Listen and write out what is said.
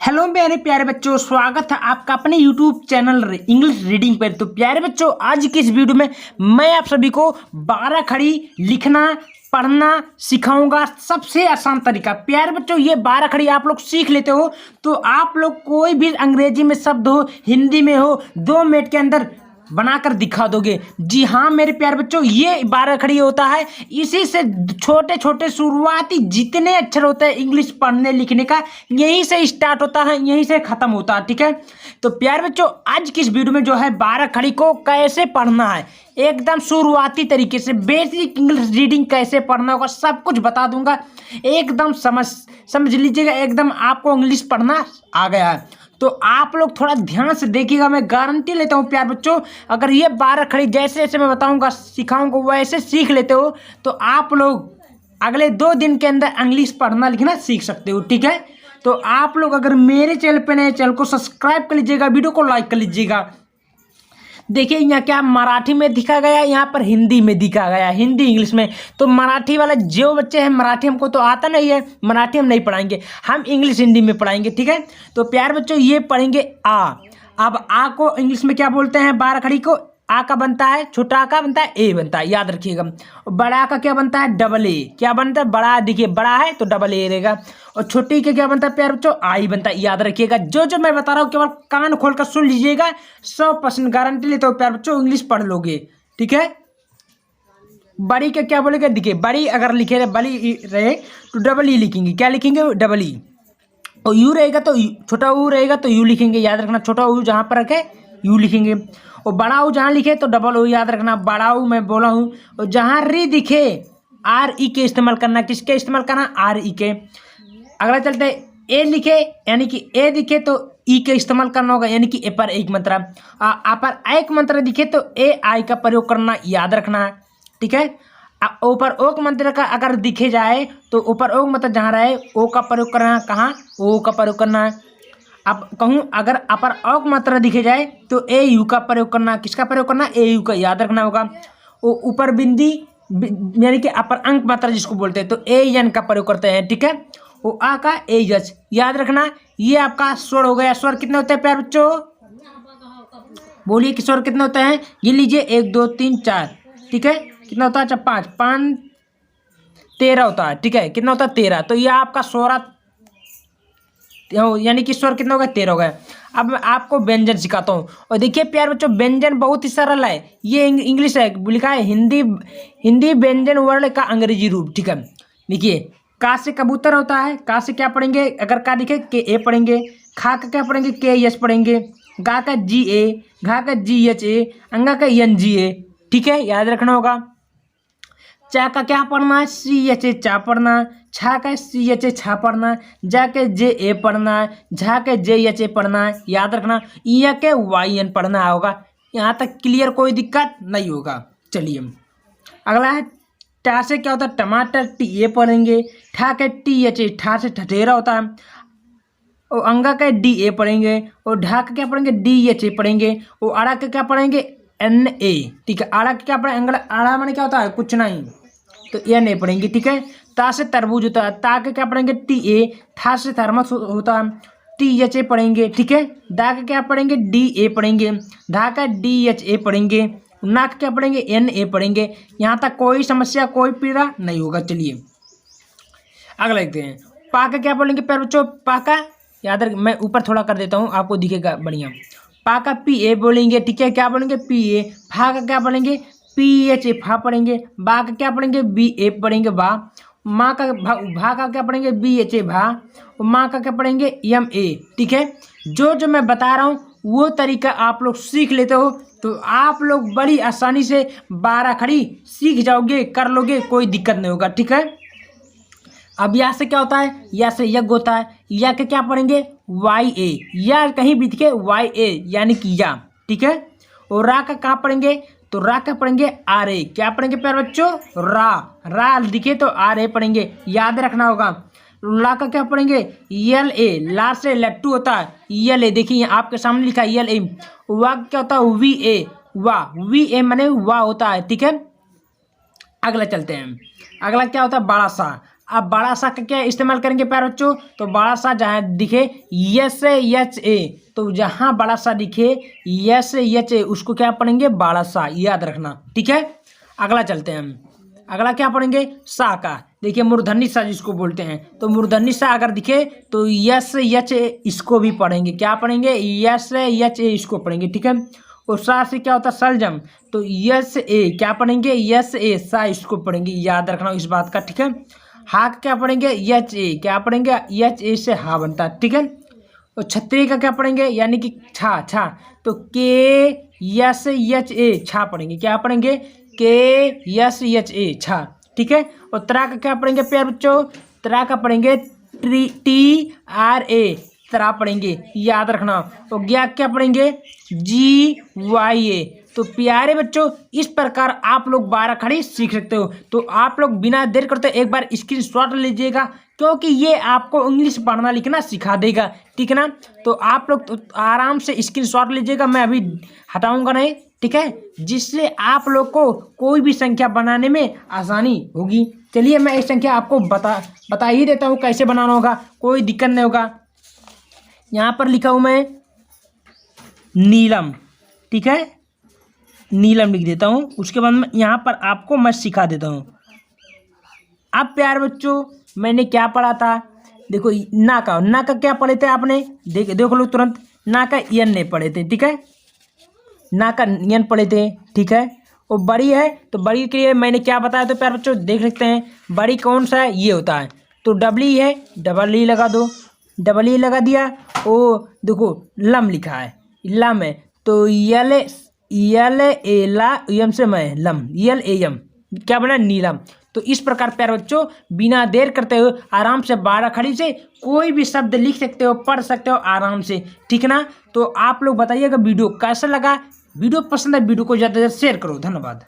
Hello मेरे प्यारे बच्चों, स्वागत है आपका अपने यूट्यूब चैनल इंग्लिश रीडिंग पर। तो प्यारे बच्चों, आज की इस वीडियो में मैं आप सभी को 12 खड़ी लिखना पढ़ना सिखाऊंगा। सबसे आसान तरीका। प्यारे बच्चों, ये 12 खड़ी आप लोग सीख लेते हो तो आप लोग कोई भी अंग्रेजी में शब्द हो, हिंदी में हो, 2 मिनट के अंदर बनाकर दिखा दोगे। जी हाँ मेरे प्यारे बच्चों, ये 12 खड़ी होता है। इसी से छोटे छोटे शुरुआती जितने अक्षर होते हैं इंग्लिश पढ़ने लिखने का, यहीं से स्टार्ट होता है, यहीं से खत्म होता है। ठीक है, तो प्यारे बच्चों, आज की इस वीडियो में जो है 12 खड़ी को कैसे पढ़ना है, एकदम शुरुआती तरीके से बेसिक इंग्लिश रीडिंग कैसे पढ़ना होगा, सब कुछ बता दूंगा। एकदम समझ लीजिएगा, एकदम आपको इंग्लिश पढ़ना आ गया है। तो आप लोग थोड़ा ध्यान से देखिएगा, मैं गारंटी लेता हूँ प्यार बच्चों, अगर ये 12 खड़ी जैसे जैसे मैं बताऊंगा सिखाऊंगा वैसे सीख लेते हो तो आप लोग अगले 2 दिन के अंदर इंग्लिश पढ़ना लिखना सीख सकते हो। ठीक है, तो आप लोग अगर मेरे चैनल पे नए, चैनल को सब्सक्राइब कर लीजिएगा, वीडियो को लाइक कर लीजिएगा। देखिए यहाँ क्या मराठी में दिखा गया, यहाँ पर हिंदी में दिखा गया, हिंदी इंग्लिश में। तो मराठी वाला जो बच्चे हैं, मराठी हमको तो आता नहीं है, मराठी हम नहीं पढ़ाएंगे, हम इंग्लिश हिंदी में पढ़ाएंगे। ठीक है, तो प्यार बच्चों ये पढ़ेंगे आ। अब आ को इंग्लिश में क्या बोलते हैं? 12 खड़ी को आ का बनता है, छोटा आ का बनता है ए बनता है, याद रखिएगा। और बड़ा आ का क्या बनता है? Double A. क्या बनता है? बड़ा, देखिए बड़ा है तो डबल ए रहेगा। और छोटी के क्या बनता है प्यार बच्चों? आई बनता है, याद रखिएगा। जो जो मैं बता रहा हूँ केवल कान खोल कर सुन लीजिएगा, 100% गारंटी लेते हो प्यार बच्चों इंग्लिश पढ़ लोगे। ठीक है, बड़ी का क्या बोलेगा? देखिए बड़ी अगर लिखे बड़ी रहे तो डबल ई लिखेंगे। क्या लिखेंगे? Double E. और यू रहेगा तो छोटा यू रहेगा तो यू लिखेंगे, याद रखना। छोटा यू जहाँ पर रखे यू लिखेंगे, और बड़ा यू जहाँ लिखे तो डबल यू, याद रखना। बड़ा यू मैं बोला हूँ। और जहाँ री दिखे आर ई के इस्तेमाल करना। किसके इस्तेमाल करना? आर ई के। अगला चलते ए लिखे यानी कि ए दिखे तो ई के इस्तेमाल करना होगा, यानी कि ए पर एक मात्रा। आ पर एक मात्रा दिखे तो ए आई का प्रयोग करना, याद रखना है। ठीक है, ऊपर ओक मंत्र का अगर दिखे जाए तो ऊपर ओक मंत्र जहाँ रहे ओ का प्रयोग करना है। कहाँ? ओ का प्रयोग करना है। अब कहूँ अगर अपर ओक मात्रा दिखे जाए तो ए यू का प्रयोग करना। किसका प्रयोग करना? ए यू का, याद रखना होगा। वो ऊपर बिंदी यानी कि अपर अंक मात्रा जिसको बोलते हैं तो ए एन का प्रयोग करते हैं। ठीक है, वो आ का ए यच, याद रखना। ये आपका स्वर हो गया। स्वर कितने होते हैं प्यार बच्चों? बोलिए कि स्वर कितने होते हैं? ये लीजिए 1 2 3 4। ठीक है, कितना होता है? अच्छा 5 5 13 होता है। ठीक है, कितना होता है? 13। तो ये आपका स्वर यानी कि स्वर कितना हो गया? 13 हो गया। अब मैं आपको व्यंजन सिखाता हूँ। और देखिए प्यार बच्चों, व्यंजन बहुत ही सरल है। ये इंग्लिश है, लिखा है हिंदी व्यंजन वर्ण का अंग्रेजी रूप। ठीक है, देखिए का से कबूतर होता है। का से क्या पढ़ेंगे? अगर का दिखे के ए पढ़ेंगे। खा का क्या पढ़ेंगे? के एच पढ़ेंगे। गा का जी ए, घा का जी एच ए, अंगा का एन जी ए। ठीक है, याद रखना होगा। चा का क्या पढ़ना है? सी एच ए चा पढ़ना। छा का सी एच ए छा पढ़ना। जा के जे ए पढ़ना है। झा के जे एच ए पढ़ना है, याद रखना। या के वाई एन पढ़ना होगा। यहाँ तक क्लियर, कोई दिक्कत नहीं होगा। चलिए अगला है टा से क्या होता है? टमाटर, टी ए पढ़ेंगे। ठा के टी एच ए, ठा से ठठेरा होता है। और अंगा का डी ए पढ़ेंगे। और ढा का क्या पढ़ेंगे? डी एच ए पढ़ेंगे। और आड़ा का क्या पढ़ेंगे? N A. ठीक है, आड़ा का क्या पढ़ेंगे? अंगड़ा आड़ा माने क्या होता है? कुछ नहीं, तो एन ए पढ़ेंगे। ठीक है, ता से तरबूज होता है। ता के क्या पढ़ेंगे? T A. था से थर्मस होता है, टी एच ए पढ़ेंगे। ठीक है, दा का क्या पढ़ेंगे? डी ए पढ़ेंगे। धा का डी एच ए पढ़ेंगे। ना का क्या पढ़ेंगे? एन ए पढ़ेंगे। यहाँ तक कोई समस्या, कोई पीड़ा नहीं होगा। चलिए अगला देखते हैं। पा का क्या बोलेंगे प्यारे बच्चों? पा का याद रख, मैं ऊपर थोड़ा कर देता हूँ आपको दिखेगा बढ़िया। पा का पी ए बोलेंगे। ठीक है, क्या बोलेंगे? P A. फा का क्या बोलेंगे? पी एच ए फा पढ़ेंगे। बा का क्या पढ़ेंगे? बी ए पढ़ेंगे बा। माँ का भा का क्या पढ़ेंगे? बी एच ए भा। माँ का क्या पढ़ेंगे? M A. ठीक है, जो जो मैं बता रहा हूँ वो तरीका आप लोग सीख लेते हो तो आप लोग बड़ी आसानी से 12 खड़ी सीख जाओगे, कर लोगे, कोई दिक्कत नहीं होगा। ठीक है, अब या से क्या होता है? या से यज्ञ होता है। या के क्या पढ़ेंगे? वाई ए। या कहीं भी दिखे वाई ए यानी कि या। ठीक है, और रा का कहाँ पढ़ेंगे? तो रा का पढ़ेंगे आर ए। क्या पढ़ेंगे प्यारे बच्चों? रा दिखे तो आर ए पढ़ेंगे, याद रखना होगा। ला का क्या पढ़ेंगे? यल ए। ला से लट्टू होता है, यल ए। देखिए आपके सामने लिखा है यल ए। वा क्या होता है? V A. वी ए माने वाह होता है। ठीक है, अगला चलते हैं। अगला क्या होता है? बड़ा सा। अब बड़ा सा का क्या इस्तेमाल करेंगे प्यारे बच्चों, तो बड़ा सा जहाँ दिखे यस एच ए, तो जहाँ बड़ा सा दिखे यस एच ए उसको क्या पढ़ेंगे बड़ा सा, याद रखना, ठीक है। अगला चलते हैं हम, अगला क्या पढ़ेंगे सा का। देखिए मूर्धन्य सा जिसको बोलते हैं, तो मूर्धन्य सा अगर दिखे तो यस एच ए इसको भी पढ़ेंगे, क्या पढ़ेंगे यस एच ए इसको पढ़ेंगे, ठीक है। और सा से क्या होता है सलजम, तो यस ए क्या पढ़ेंगे यस ए सा इसको पढ़ेंगे, याद रखना इस बात का, ठीक है। हा का क्या पढ़ेंगे एच ए, क्या पढ़ेंगे एच ए से हा बनता है, ठीक है। और छतरी का क्या पढ़ेंगे यानी कि छा, छा तो के यस एच ए छा पढ़ेंगे, क्या पढ़ेंगे के यस एच ए छा, ठीक है। और त्रा का क्या पढ़ेंगे प्यारे बच्चों, त्रा का पढ़ेंगे टी आर ए, त्रा पढ़ेंगे, याद रखना। और ज्ञा क्या पढ़ेंगे जी वाई ए। तो प्यारे बच्चों इस प्रकार आप लोग 12 खड़ी सीख सकते हो। तो आप लोग बिना देर करते एक बार स्क्रीनशॉट लीजिएगा, क्योंकि ये आपको इंग्लिश पढ़ना लिखना सिखा देगा, ठीक है ना। तो आप लोग तो आराम से स्क्रीनशॉट लीजिएगा, मैं अभी हटाऊंगा नहीं, ठीक है, जिससे आप लोग को कोई भी संख्या बनाने में आसानी होगी। चलिए मैं इस संख्या आपको बता ही देता हूँ कैसे बनाना होगा, कोई दिक्कत नहीं होगा। यहाँ पर लिखा हूँ मैं नीलम, ठीक है, नीलम लिख देता हूँ। उसके बाद में यहाँ पर आपको मैं सिखा देता हूँ। अब प्यारे बच्चों मैंने क्या पढ़ा था, देखो ना का क्या पढ़े थे आपने, देखो लो तुरंत, ना का यन नहीं पढ़े थे, ठीक है, ना का यन पढ़े थे, ठीक है। और बड़ी है तो बड़ी के लिए मैंने क्या बताया, तो प्यारे बच्चों देख सकते हैं बड़ी कौन सा है, ये होता है, तो डबल ई है, डबल ई लगा दो, डबल ई लगा दिया। ओ देखो लम लिखा है, लम है, तो यल ए ला यम से मैं लम, यल ए यम क्या बना नीलम। तो इस प्रकार प्यारे बच्चों बिना देर करते हुए आराम से 12 खड़ी से कोई भी शब्द लिख सकते हो, पढ़ सकते हो आराम से, ठीक है ना। तो आप लोग बताइएगा वीडियो कैसा लगा, वीडियो पसंद है वीडियो को ज़्यादा से ज़्यादा शेयर करो, धन्यवाद।